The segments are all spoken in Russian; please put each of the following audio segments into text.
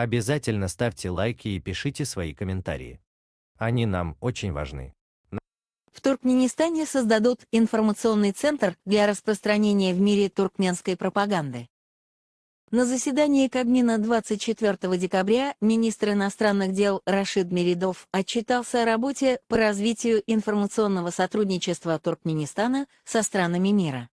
Обязательно ставьте лайки и пишите свои комментарии. Они нам очень важны. В Туркменистане создадут информационный центр для распространения в мире туркменской пропаганды. На заседании Кабмина 24 декабря министр иностранных дел Рашид Меридов отчитался о работе по развитию информационного сотрудничества Туркменистана со странами мира.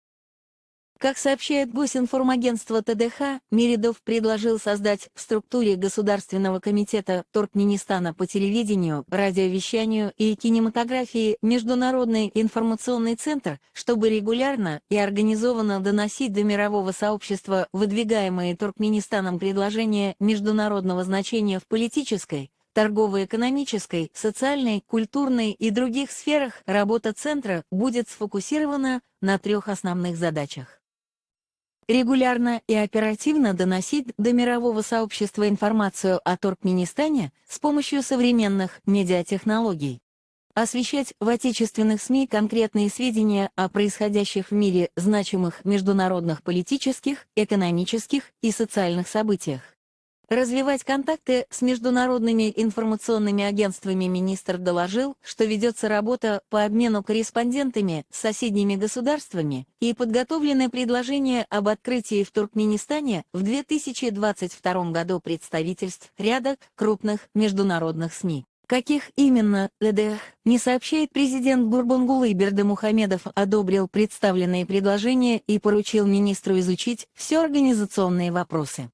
Как сообщает Госинформагентство ТДХ, Меридов предложил создать в структуре Государственного комитета Туркменистана по телевидению, радиовещанию и кинематографии Международный информационный центр, чтобы регулярно и организованно доносить до мирового сообщества выдвигаемые Туркменистаном предложения международного значения в политической, торгово-экономической, социальной, культурной и других сферах. Работа центра будет сфокусирована на 3 основных задачах. Регулярно и оперативно доносить до мирового сообщества информацию о Туркменистане с помощью современных медиатехнологий. Освещать в отечественных СМИ конкретные сведения о происходящих в мире значимых международных политических, экономических и социальных событиях. Развивать контакты с международными информационными агентствами. Министр доложил, что ведется работа по обмену корреспондентами с соседними государствами и подготовлены предложения об открытии в Туркменистане в 2022 году представительств ряда крупных международных СМИ. Каких именно, ЛДХ, не сообщает президент Гурбангулы Бердымухамедов, одобрил представленные предложения и поручил министру изучить все организационные вопросы.